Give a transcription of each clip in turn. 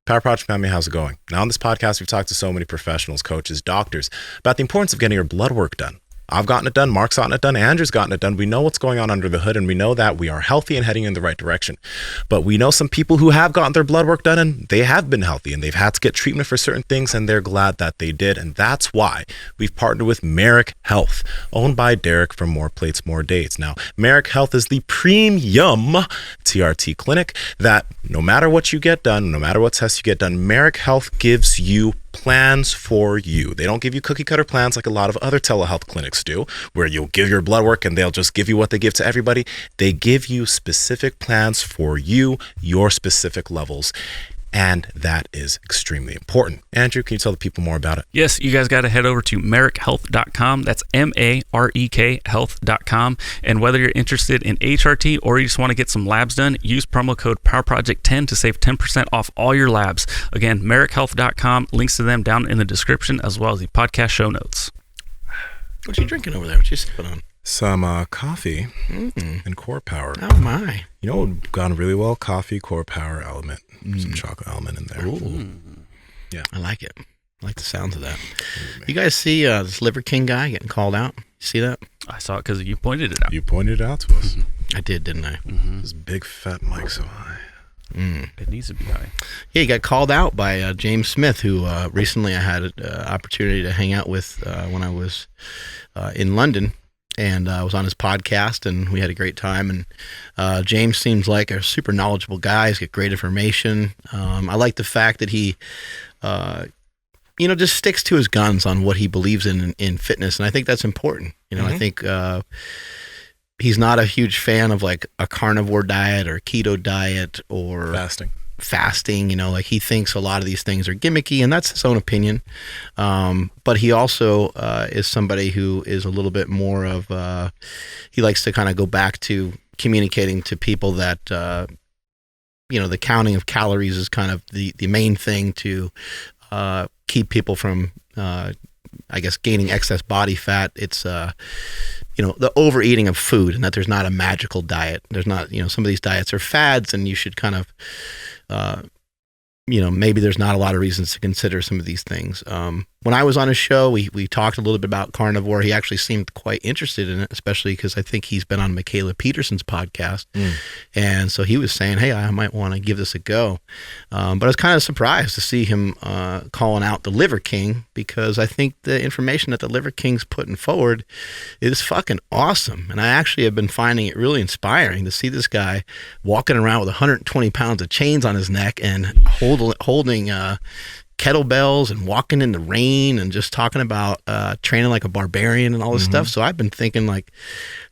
Power Project family, how's it going? Now on this podcast, we've talked to so many professionals, coaches, doctors about the importance of getting your blood work done. I've gotten it done, Mark's gotten it done, Andrew's gotten it done. We know what's going on under the hood, and we know that we are healthy and heading in the right direction. But we know some people who have gotten their blood work done and they have been healthy and they've had to get treatment for certain things, and they're glad that they did. And that's why we've partnered with Merrick Health, owned by Derek from More Plates, More Dates. Now, Merrick Health is the premium TRT clinic that no matter what you get done, no matter what tests you get done, Merrick Health gives you plans for you. They don't give you cookie cutter plans like a lot of other telehealth clinics do, where you'll give your blood work and they'll just give you what they give to everybody. They give you specific plans for you, your specific levels. And that is extremely important. Andrew, can you tell the people more about it? Yes, you guys got to head over to MarrickHealth.com. That's MAREK Health.com. And whether you're interested in HRT or you just want to get some labs done, use promo code PowerProject10 to save 10% off all your labs. Again, MarrickHealth.com. Links to them down in the description as well as the podcast show notes. What are you drinking over there? What you sipping on? Some coffee and Core Power. Oh, my. You know what would have gone really well? Coffee, Core Power, Element. Some chocolate element in there. Ooh. Yeah. I like it. I like the sounds of that. You guys see this Liver King guy getting called out? You see that? I saw it because you pointed it out. You pointed it out to us. I did, didn't I? This big fat mic so high. It needs to be high. Yeah, he got called out by James Smith, who recently I had an opportunity to hang out with when I was in London. And I was on his podcast, and we had a great time. And James seems like a super knowledgeable guy. He's got great information. I like the fact that he, just sticks to his guns on what he believes in fitness, and I think that's important. I think he's not a huge fan of like a carnivore diet or keto diet or fasting, like he thinks a lot of these things are gimmicky, and that's his own opinion. But he also is somebody who is a little bit more of, he likes to kind of go back to communicating to people that, the counting of calories is kind of the main thing to keep people from, gaining excess body fat. It's, the overeating of food, and that there's not a magical diet. There's not, some of these diets are fads, and you should kind of, maybe there's not a lot of reasons to consider some of these things. When I was on his show, we talked a little bit about carnivore. He actually seemed quite interested in it, especially because I think he's been on Michaela Peterson's podcast. And so he was saying, hey, I might want to give this a go. But I was kind of surprised to see him calling out the Liver King, because I think the information that the Liver King's putting forward is fucking awesome. And I actually have been finding it really inspiring to see this guy walking around with 120 pounds of chains on his neck and holding kettlebells and walking in the rain and just talking about training like a barbarian and all this stuff. So I've been thinking like,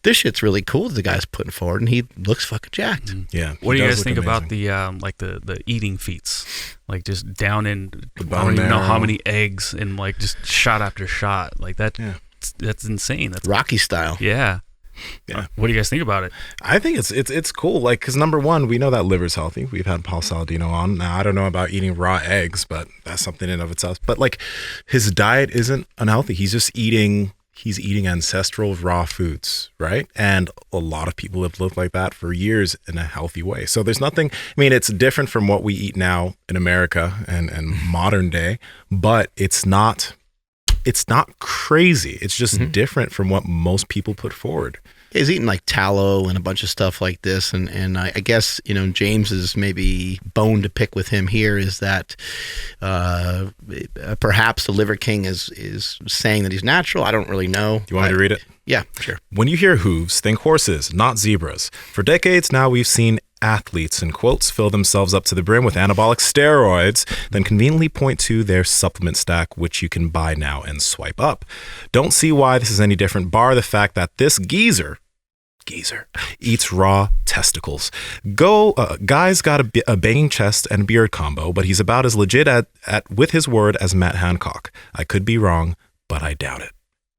this shit's really cool that the guy's putting forward, and he looks fucking jacked. Yeah. What do you guys think about the the eating feats, like just down in I don't even know how many eggs and like just shot after shot like that? Yeah. That's insane. That's Rocky style. Yeah. Yeah. What do you guys think about it? I think it's cool. Like, because number one, we know that liver's healthy. We've had Paul Saladino on. Now, I don't know about eating raw eggs, but that's something in of itself. But like, his diet isn't unhealthy. He's eating ancestral raw foods, right? And a lot of people have lived like that for years in a healthy way. So there's nothing, it's different from what we eat now in America and modern day, but it's not crazy. It's just different from what most people put forward. He's eating like tallow and a bunch of stuff like this. And I guess, James's maybe bone to pick with him here is that perhaps the Liver King is saying that he's natural. I don't really know. Do you want me to read it? Yeah, sure. When you hear hooves, think horses, not zebras. For decades now, we've seen athletes, in quotes, fill themselves up to the brim with anabolic steroids, then conveniently point to their supplement stack, which you can buy now and swipe up. Don't see why this is any different, bar the fact that this geezer eats raw testicles. Guy's got a banging chest and beard combo, but he's about as legit at with his word as Matt Hancock. I could be wrong, but I doubt it.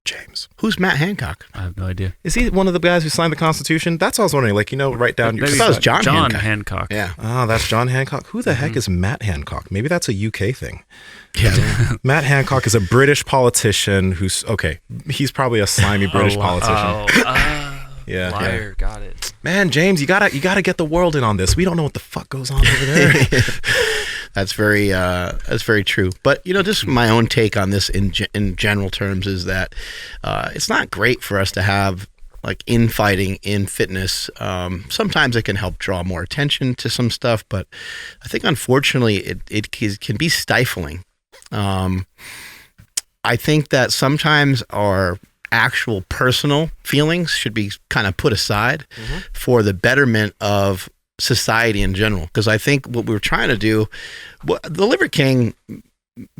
James. Who's Matt Hancock? I have no idea. Is he one of the guys who signed the Constitution? That's what I was wondering. Like, write down your... I thought it was John Hancock. Yeah. Oh, that's John Hancock. Who the heck is Matt Hancock? Maybe that's a UK thing. Yeah. Matt Hancock is a British politician who's... Okay, he's probably a slimy British politician. Yeah. Liar. Got it. Man, James, you gotta get the world in on this. We don't know what the fuck goes on over there. That's very true. But just my own take on this in general terms is that it's not great for us to have like infighting in fitness. Sometimes it can help draw more attention to some stuff, but I think unfortunately it can be stifling. I think that sometimes our actual personal feelings should be kind of put aside for the betterment of society in general. Because I think what we're trying to do, the Liver King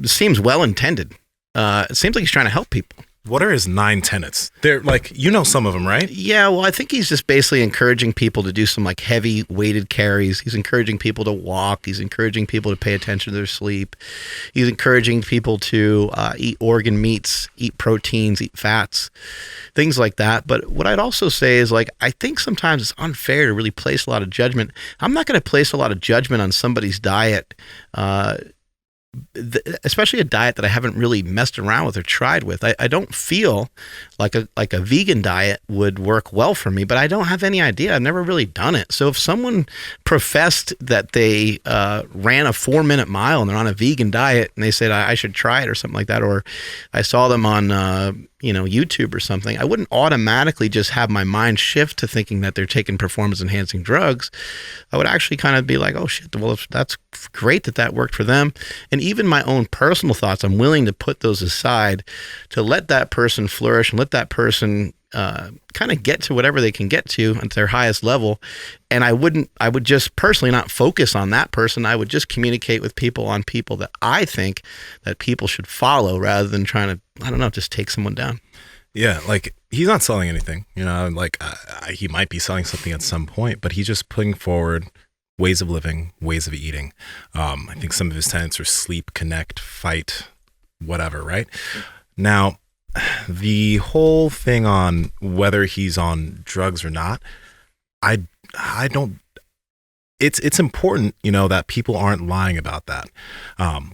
seems well intended. It seems like he's trying to help people. What are his 9 tenets? They're like, some of them, right? Yeah, well, I think he's just basically encouraging people to do some like heavy weighted carries. He's encouraging people to walk. He's encouraging people to pay attention to their sleep. He's encouraging people to eat organ meats, eat proteins, eat fats, things like that. But what I'd also say is like, I think sometimes it's unfair to really place a lot of judgment. I'm not going to place a lot of judgment on somebody's diet, especially a diet that I haven't really messed around with or tried with. I don't feel like a vegan diet would work well for me, but I don't have any idea. I've never really done it. So if someone professed that they ran a 4-minute mile and they're on a vegan diet and they said I should try it or something like that, or I saw them on YouTube or something, I wouldn't automatically just have my mind shift to thinking that they're taking performance enhancing drugs. I would actually kind of be like, oh shit, well, if that's great that worked for them. And even my own personal thoughts, I'm willing to put those aside to let that person flourish and let that person kind of get to whatever they can get to at their highest level. And I would just personally not focus on that person. I would just communicate with people that I think that people should follow rather than trying to, just take someone down. Yeah, like he's not selling anything, he might be selling something at some point, but he's just putting forward ways of living, ways of eating. I think some of his tenets are sleep, connect, fight, whatever, right? Now, the whole thing on whether he's on drugs or not, I don't, it's important, that people aren't lying about that.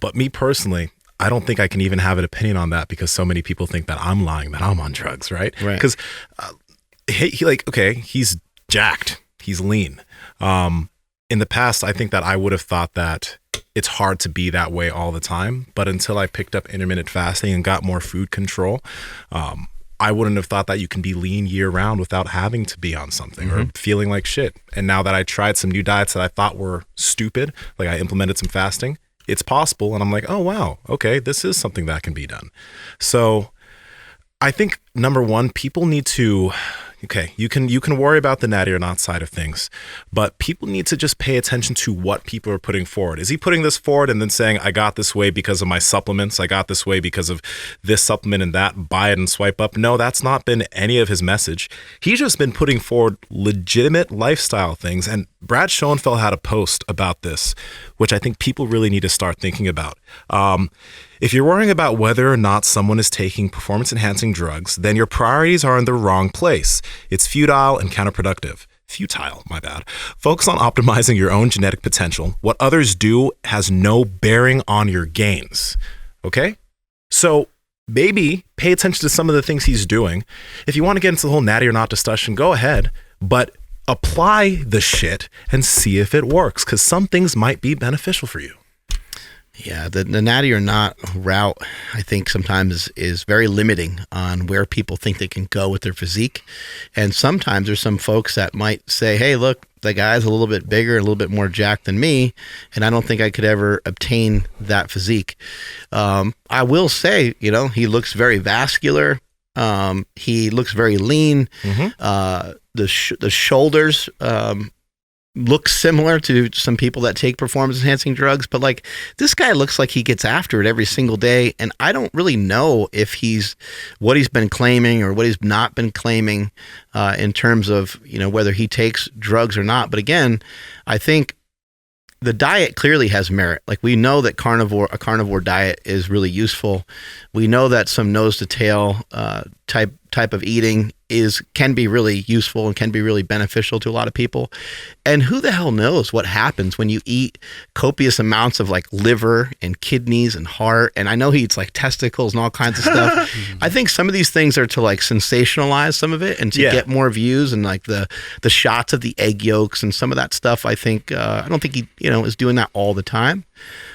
But me personally, I don't think I can even have an opinion on that because so many people think that I'm lying, that I'm on drugs, right? Because he's jacked, he's lean. In the past, I think that I would have thought that it's hard to be that way all the time, but until I picked up intermittent fasting and got more food control, I wouldn't have thought that you can be lean year round without having to be on something or feeling like shit. And now that I tried some new diets that I thought were stupid, like I implemented some fasting, it's possible. And I'm like, oh, wow, okay, this is something that can be done. So I think number one, people need to, you can worry about the natty or not side of things, but people need to just pay attention to what people are putting forward. Is he putting this forward and then saying, I got this way because of my supplements, I got this way because of this supplement and that, buy it and swipe up? No, that's not been any of his message. He's just been putting forward legitimate lifestyle things. And Brad Schoenfeld had a post about this, which I think people really need to start thinking about. If you're worrying about whether or not someone is taking performance-enhancing drugs, then your priorities are in the wrong place. It's futile and counterproductive. Futile, my bad. Focus on optimizing your own genetic potential. What others do has no bearing on your gains. Okay? So maybe pay attention to some of the things he's doing. If you want to get into the whole natty or not discussion, go ahead. But apply the shit and see if it works, because some things might be beneficial for you. Yeah, the natty or not route, I think sometimes is very limiting on where people think they can go with their physique. And sometimes there's some folks that might say, hey, look, the guy's a little bit bigger, a little bit more jacked than me, and I don't think I could ever obtain that physique. I will say, he looks very vascular. He looks very lean. The shoulders look similar to some people that take performance enhancing drugs, but like this guy looks like he gets after it every single day. And I don't really know if what he's been claiming or what he's not been claiming in terms of, whether he takes drugs or not. But again, I think the diet clearly has merit. Like we know that a carnivore diet is really useful. We know that some nose to tail type of eating can be really useful and can be really beneficial to a lot of people. And who the hell knows what happens when you eat copious amounts of like liver and kidneys and heart. And I know he eats like testicles and all kinds of stuff. I think some of these things are to like sensationalize some of it and to get more views, and like the shots of the egg yolks and some of that stuff. I think I don't think he is doing that all the time.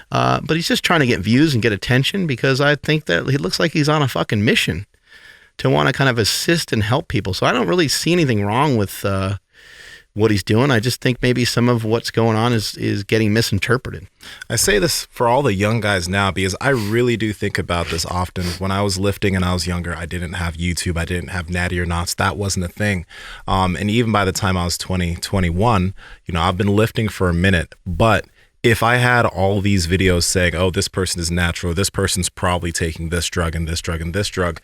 But he's just trying to get views and get attention because I think that he looks like he's on a fucking mission to want to kind of assist and help people. So I don't really see anything wrong with what he's doing. I just think maybe some of what's going on is getting misinterpreted. I say this for all the young guys now because I really do think about this often. When I was lifting and I was younger, I didn't have YouTube. I didn't have Natty or Knots. That wasn't a thing. And even by the time I was 20, 21, I've been lifting for a minute. But if I had all these videos saying, oh, this person is natural, this person's probably taking this drug and this drug and this drug,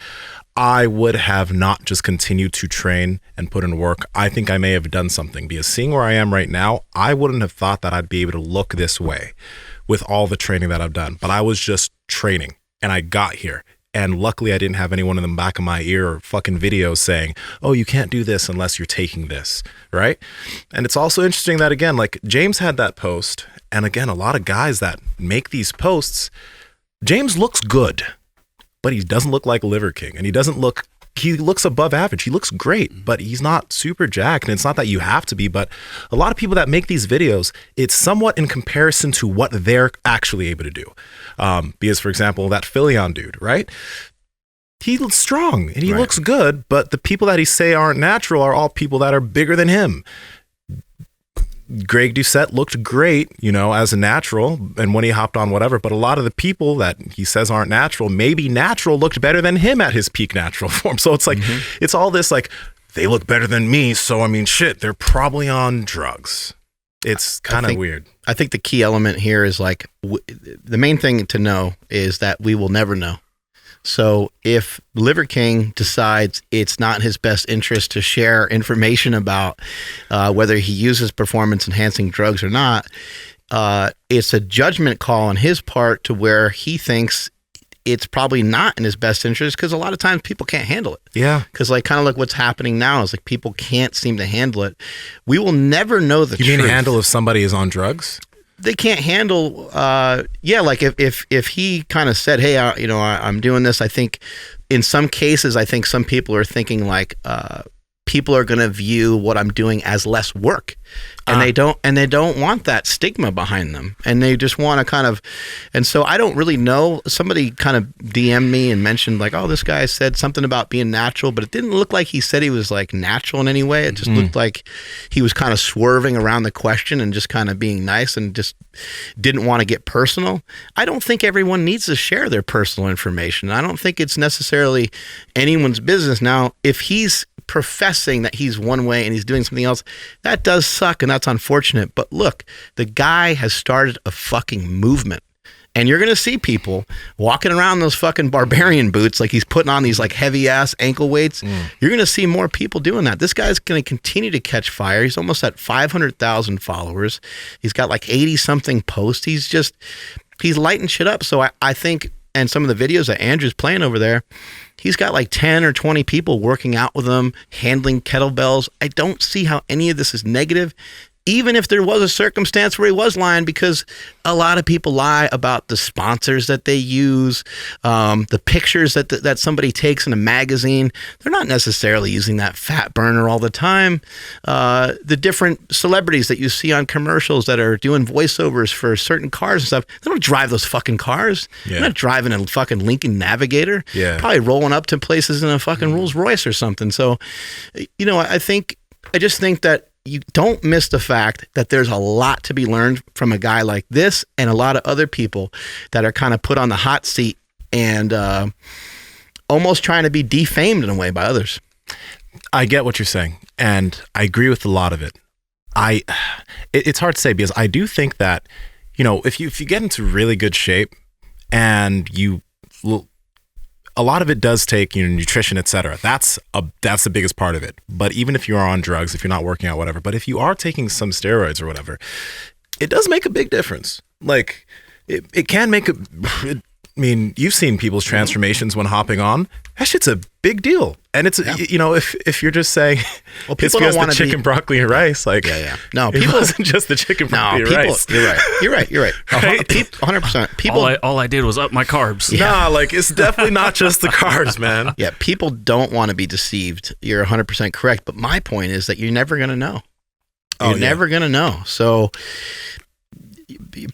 I would have not just continued to train and put in work. I think I may have done something because seeing where I am right now, I wouldn't have thought that I'd be able to look this way with all the training that I've done. But I was just training and I got here. And luckily I didn't have anyone in the back of my ear or fucking videos saying, oh, you can't do this unless you're taking this, right? And it's also interesting that, again, like James had that post. And again, a lot of guys that make these posts, James looks good, but he doesn't look like Liver King. And he looks above average. He looks great, but he's not super jacked. And it's not that you have to be, but a lot of people that make these videos, it's somewhat in comparison to what they're actually able to do. Because, for example, that Philion dude, right? He looks strong and he looks good, but the people that he say aren't natural are all people that are bigger than him. Greg Doucette looked great, as a natural, and when he hopped on whatever, but a lot of the people that he says aren't natural, maybe natural, looked better than him at his peak natural form. So it's like, it's all this like, they look better than me, so I mean, shit, they're probably on drugs. It's kind of weird. I think the key element here is like, the main thing to know is that we will never know. So if Liver King decides it's not his best interest to share information about whether he uses performance enhancing drugs or not, it's a judgment call on his part to where he thinks it's probably not in his best interest because a lot of times people can't handle it. Yeah. Because like kind of like what's happening now is like people can't seem to handle it. We will never know the truth. You mean handle if somebody is on drugs? They can't handle, like if he kind of said, hey, I'm doing this, I think in some cases, I think some people are thinking like, people are going to view what I'm doing as less work and they don't want that stigma behind them. And they just want to kind of, and so I don't really know. Somebody kind of DM'd me and mentioned like, oh, this guy said something about being natural, but it didn't look like he said he was like natural in any way. It just looked like he was kind of swerving around the question and just kind of being nice and just didn't want to get personal. I don't think everyone needs to share their personal information. I don't think it's necessarily anyone's business. Now, if he's professing that he's one way and he's doing something else, that does suck and that's unfortunate. But look, the guy has started a fucking movement. And you're going to see people walking around those fucking barbarian boots like he's putting on these like heavy ass ankle weights. You're going to see more people doing that. This guy's going to continue to catch fire. He's almost at 500,000 followers. He's got like 80 something posts. He's lighting shit up. So I think, and some of the videos that Andrew's playing over there, he's got like 10 or 20 people working out with him, handling kettlebells. I don't see how any of this is negative, even if there was a circumstance where he was lying, because a lot of people lie about the sponsors that they use, the pictures that somebody takes in a magazine. They're not necessarily using that fat burner all the time. The different celebrities that you see on commercials that are doing voiceovers for certain cars and stuff, they don't drive those fucking cars. They're not driving a fucking Lincoln Navigator. Probably rolling up to places in a fucking Rolls Royce or something. So, I just think that you don't miss the fact that there's a lot to be learned from a guy like this and a lot of other people that are kind of put on the hot seat and almost trying to be defamed in a way by others. I get what you're saying, and I agree with a lot of it. It's hard to say because I do think that, if you get into really good shape and a lot of it does take, nutrition, etc. That's the biggest part of it. But even if you are on drugs, if you're not working out, whatever, but if you are taking some steroids or whatever, it does make a big difference. Like it can make you've seen people's transformations when hopping on. That shit's a big deal. And it's, if you're just saying, well, people don't want the chicken, broccoli, and rice, like, no, it wasn't just the chicken, broccoli, and rice. You're right. 100%. People, all I did was up my carbs. Nah, like, it's definitely not just the carbs, man. Yeah, people don't want to be deceived. You're 100% correct. But my point is that you're never going to know. You're never going to know. So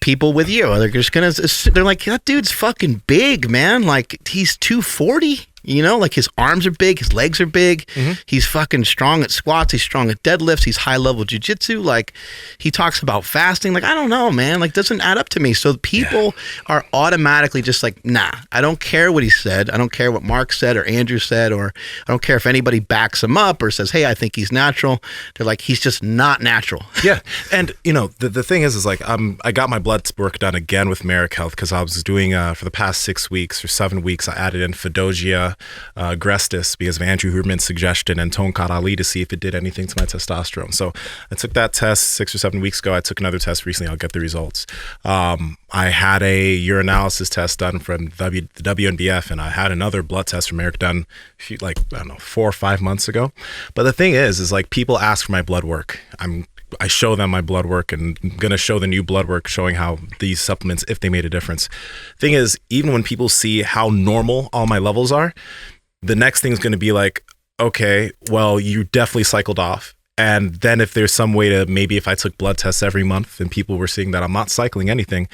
people with you, they're just gonna, they're like, that dude's fucking big, man. Like, he's 240. You know, like his arms are big, his legs are big. He's fucking strong at squats. He's strong at deadlifts. He's high level jiu-jitsu. Like, he talks about fasting. Like, I don't know, man. Like, doesn't add up to me. So people are automatically just like, nah, I don't care what he said. I don't care what Mark said or Andrew said, or I don't care if anybody backs him up or says, hey, I think he's natural. They're like, he's just not natural. Yeah. And, you know, the thing is like, I got my blood work done again with Merrick Health because I was doing, for the past 6 weeks or 7 weeks, I added in Fedogia, Grestis because of Andrew Huberman's suggestion, and Tonkat Ali to see if it did anything to my testosterone. So I took that test 6 or 7 weeks ago. I took another test recently. I'll get the results. I had a urinalysis test done from the WNBF, and I had another blood test from Eric done I don't know, 4 or 5 months ago. But the thing is like, people ask for my blood work. I show them my blood work, and I'm going to show the new blood work showing how these supplements, if they made a difference. Thing is, even when people see how normal all my levels are, the next thing is going to be like, okay, well, you definitely cycled off. And then if there's some way to, maybe if I took blood tests every month and people were seeing that I'm not cycling anything,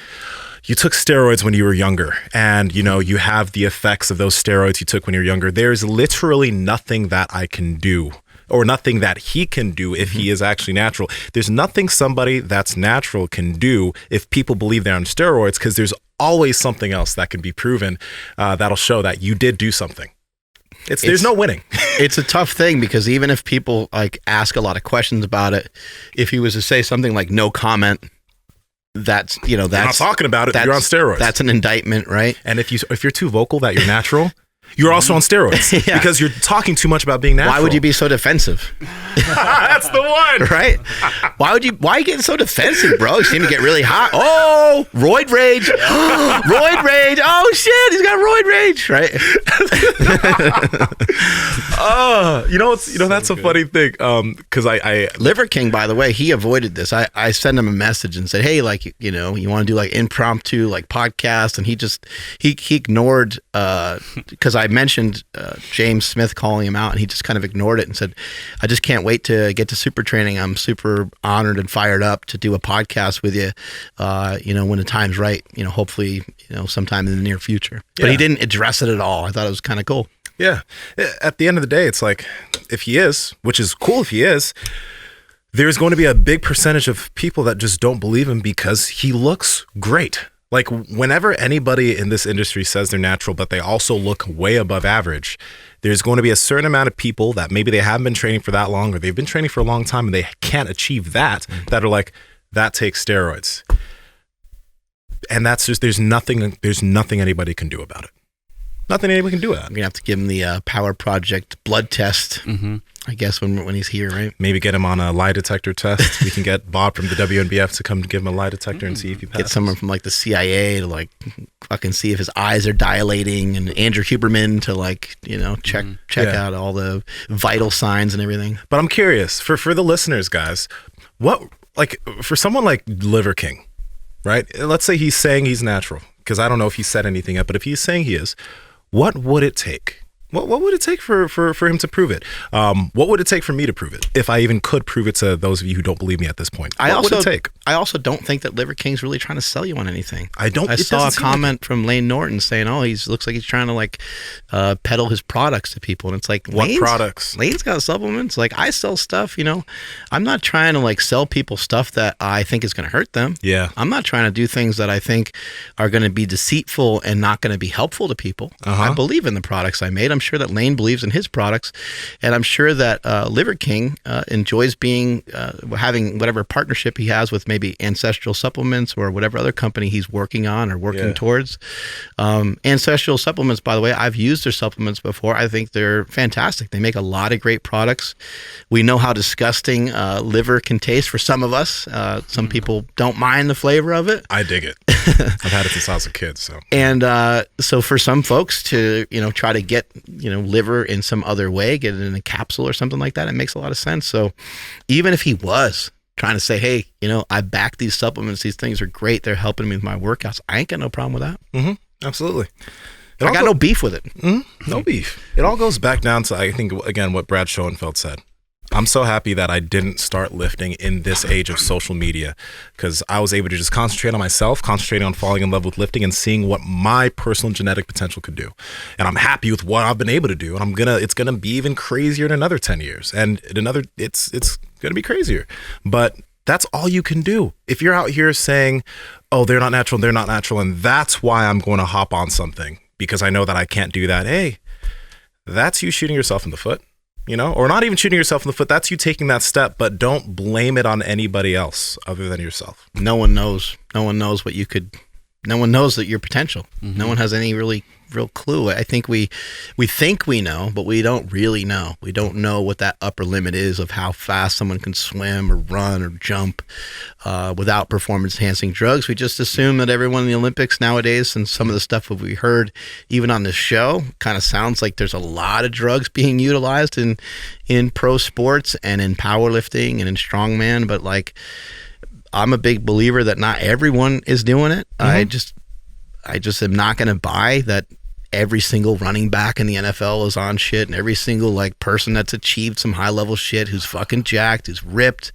you took steroids when you were younger, and you know, you have the effects of those steroids you took when you're younger. There's literally nothing that I can do, or nothing that he can do if he is actually natural. There's nothing somebody that's natural can do if people believe they're on steroids, because there's always something else that can be proven that'll show that you did do something. There's no winning. It's a tough thing, because even if people like ask a lot of questions about it, if he was to say something like no comment, that's, you know, that's you're not talking about it. You're on steroids. That's an indictment, right? And if you're too vocal that you're natural, you're also on steroids because you're talking too much about being natural. Why would you be so defensive? That's the one, right? Why are you getting so defensive, bro? You seem to get really hot. Oh, roid rage. Roid rage. Oh shit, he's got roid rage, right? That's a funny thing. Because I Liver King, by the way, he avoided this. I sent him a message and said, hey, like, you know, you want to do like impromptu like podcast, and he ignored because I mentioned James Smith calling him out, and he just kind of ignored it and said, I just can't wait to get to super training. I'm super honored and fired up to do a podcast with you, you know, when the time's right, you know, hopefully, you know, sometime in the near future. But he didn't address it at all. I thought it was kind of cool. Yeah. At the end of the day, it's like, if he is, which is cool if he is, there's going to be a big percentage of people that just don't believe him because he looks great. Like, whenever anybody in this industry says they're natural, but they also look way above average, there's going to be a certain amount of people that maybe they haven't been training for that long, or they've been training for a long time and they can't achieve that, that are like, that takes steroids. And that's just, there's nothing anybody can do about it. Nothing anybody can do about it. I'm going to have to give him the Power Project blood test, I guess, when he's here, right? Maybe get him on a lie detector test. We can get Bob from the WNBF to come give him a lie detector and see if he passes. Get someone from like the CIA to like fucking see if his eyes are dilating, and Andrew Huberman to like, you know, check out all the vital signs and everything. But I'm curious, for the listeners, guys, what, like, for someone like Liver King, right? Let's say he's saying he's natural, because I don't know if he said anything yet, but if he's saying he is, what would it take? What would it take for him to prove it? What would it take for me to prove it? If I even could prove it to those of you who don't believe me at this point. What would it take? I also don't think that Liver King's really trying to sell you on anything. I saw a comment from Lane Norton saying, oh, looks like he's trying to like peddle his products to people. And it's like, what products? Lane's got supplements. Like, I sell stuff, you know. I'm not trying to like sell people stuff that I think is going to hurt them. Yeah. I'm not trying to do things that I think are going to be deceitful and not going to be helpful to people. I believe in the products I made. I'm sure that Lane believes in his products, and I'm sure that Liver King enjoys being having whatever partnership he has with maybe Ancestral Supplements or whatever other company he's working on or working towards. Ancestral Supplements, by the way, I've used their supplements before. I think they're fantastic. They make a lot of great products. We know how disgusting liver can taste for some of us. Some people don't mind the flavor of it. I dig it. I've had it since I was a kid. And so for some folks to, you know, try to get, you know, liver in some other way, get it in a capsule or something like that, it makes a lot of sense. So even if he was trying to say, hey, you know, I back these supplements, these things are great, they're helping me with my workouts, I ain't got no problem with that. Absolutely. I got no beef with it. No beef. It all goes back down to, I think, again, what Brad Schoenfeld said. I'm so happy that I didn't start lifting in this age of social media, because I was able to just concentrate on myself, concentrating on falling in love with lifting and seeing what my personal genetic potential could do. And I'm happy with what I've been able to do. And it's gonna be even crazier in another 10 years. And it's gonna be crazier. But that's all you can do. If you're out here saying, oh, they're not natural, and that's why I'm going to hop on something because I know that I can't do that. Hey, that's you shooting yourself in the foot, or not even shooting yourself in the foot. That's you taking that step, but don't blame it on anybody else other than yourself. No one knows what you could. No one knows that your potential. Mm-hmm. No one has any real clue. I think we think we know, but we don't really know. We don't know what that upper limit is of how fast someone can swim or run or jump without performance-enhancing drugs. We just assume that everyone in the Olympics nowadays, and some of the stuff that we heard even on this show, kind of sounds like there's a lot of drugs being utilized in pro sports and in powerlifting and in strongman. But I'm a big believer that not everyone is doing it. Mm-hmm. I just am not going to buy that every single running back in the NFL is on shit, and every single person that's achieved some high level shit, who's fucking jacked, who's ripped,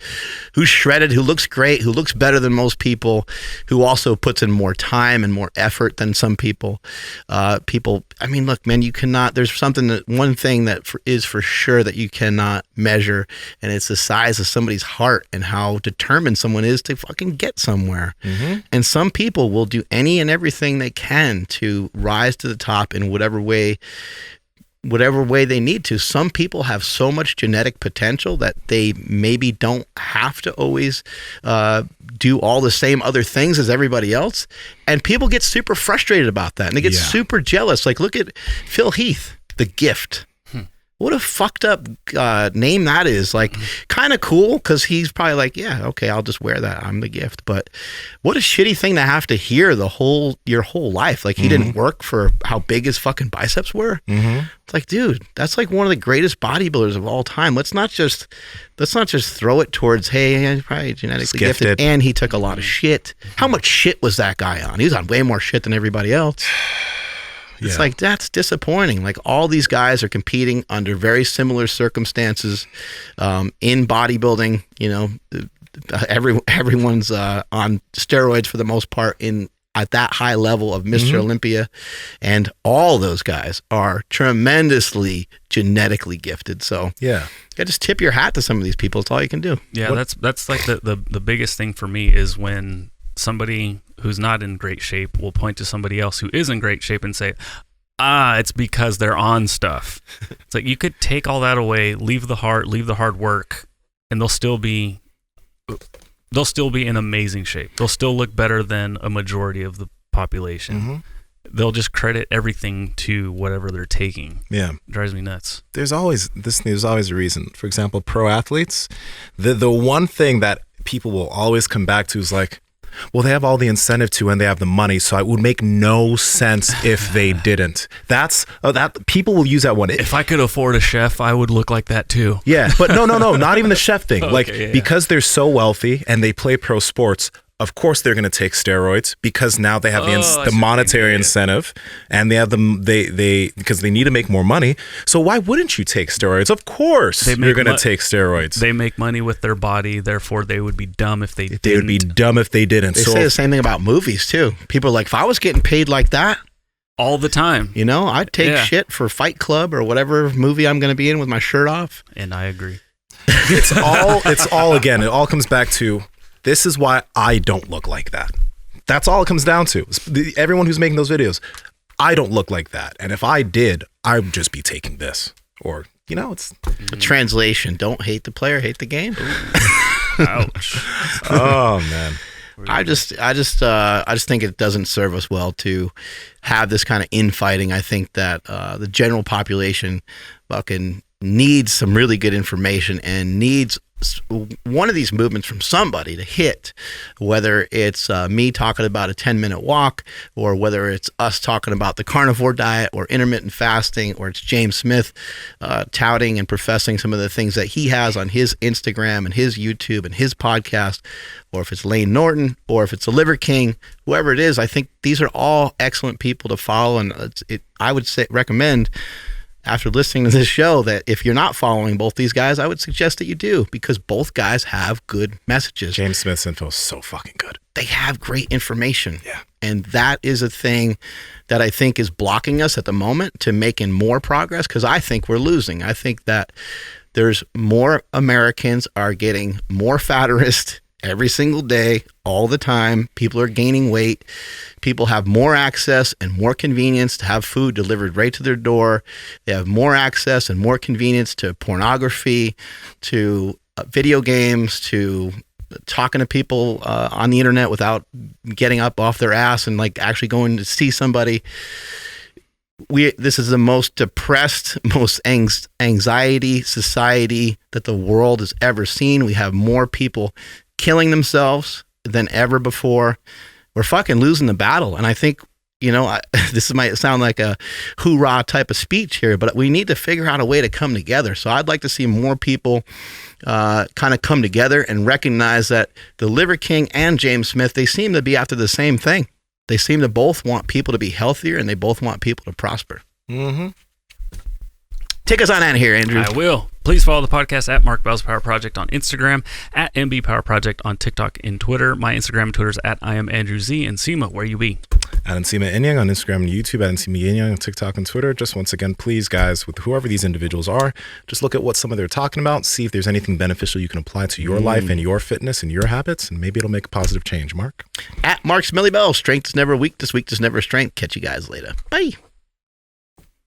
who's shredded, who looks great, who looks better than most people, who also puts in more time and more effort than some people. Look, man, you cannot. There's one thing that is for sure that you cannot measure, and it's the size of somebody's heart and how determined someone is to fucking get somewhere. Mm-hmm. And some people will do any and everything they can to rise to the top in whatever way they need to. Some people have so much genetic potential that they maybe don't have to always do all the same other things as everybody else. And people get super frustrated about that. And they get super jealous. Look at Phil Heath, the Gift. What a fucked up name that is. Kind of cool, because he's probably yeah, okay, I'll just wear that. I'm the Gift. But what a shitty thing to have to hear your whole life. He didn't work for how big his fucking biceps were. Mm-hmm. It's dude, that's one of the greatest bodybuilders of all time. Let's not just throw it towards, hey, he's probably genetically gifted. And he took a lot of shit. How much shit was that guy on? He was on way more shit than everybody else. It's that's disappointing. All these guys are competing under very similar circumstances in bodybuilding. Everyone's on steroids for the most part at that high level of Mr. Olympia, and all those guys are tremendously genetically gifted. So just tip your hat to some of these people. It's all you can do. Yeah, that's the biggest thing for me is when somebody who's not in great shape will point to somebody else who is in great shape and say, it's because they're on stuff. It's you could take all that away, leave the hard work, and they'll still be in amazing shape. They'll still look better than a majority of the population. Mm-hmm. They'll just credit everything to whatever they're taking. Yeah. It drives me nuts. There's always a reason. For example, pro athletes, the one thing that people will always come back to is well, they have all the incentive to, and they have the money, so it would make no sense if they didn't. That people will use that one. If I could afford a chef, I would look like that too. Yeah, but no, not even the chef thing. Because they're so wealthy and they play pro sports, of course they're going to take steroids because now they have the monetary incentive, and they have because they need to make more money. So why wouldn't you take steroids? Of course you're going to take steroids. They make money with their body, therefore they would be dumb if they didn't. They would be dumb if they didn't. They say the same thing about movies too. People are if I was getting paid like that all the time, I'd take shit for Fight Club or whatever movie I'm going to be in with my shirt off. And I agree. It's all again, it all comes back to, this is why I don't look like that. That's all it comes down to. Everyone who's making those videos, I don't look like that. And if I did, I would just be taking this. Or, it's... A translation. Don't hate the player, hate the game. Ouch. Oh, man. I just think it doesn't serve us well to have this kind of infighting. I think that the general population fucking needs some really good information and needs one of these movements from somebody to hit, whether it's me talking about a 10-minute walk, or whether it's us talking about the carnivore diet or intermittent fasting, or it's James Smith touting and professing some of the things that he has on his Instagram and his YouTube and his podcast, or if it's Lane Norton, or if it's the Liver King, whoever it is. I think these are all excellent people to follow, and I would recommend after listening to this show that if you're not following both these guys, I would suggest that you do, because both guys have good messages. James Smith's info is so fucking good. They have great information. Yeah. And that is a thing that I think is blocking us at the moment to making more progress, because I think we're losing. I think that there's more Americans are getting more fatterist every single day, all the time. People are gaining weight. People have more access and more convenience to have food delivered right to their door. They have more access and more convenience to pornography, to video games, to talking to people on the internet without getting up off their ass and like actually going to see somebody. This is the most depressed, most anxiety society that the world has ever seen. We have more people killing themselves than ever before. We're fucking losing the battle. And I think, this might sound like a hoorah type of speech here, but we need to figure out a way to come together. So I'd like to see more people kind of come together and recognize that the Liver King and James Smith, they seem to be after the same thing. They seem to both want people to be healthier, and they both want people to prosper. Mm-hmm. Take us on out of here, Andrew. I will. Please follow the podcast at Mark Bell's Power Project on Instagram, at MB Power Project on TikTok and Twitter. My Instagram and Twitter is at I am Andrew Z. And Nsima, where you be? At Nsima Inyang on Instagram and YouTube, at Nsima Inyang on TikTok and Twitter. Just once again, please, guys, with whoever these individuals are, just look at what some of they're talking about, see if there's anything beneficial you can apply to your life and your fitness and your habits, and maybe it'll make a positive change. Mark? At Mark Smilly Bell. Strength is never weakness, weakness never strength. Catch you guys later. Bye.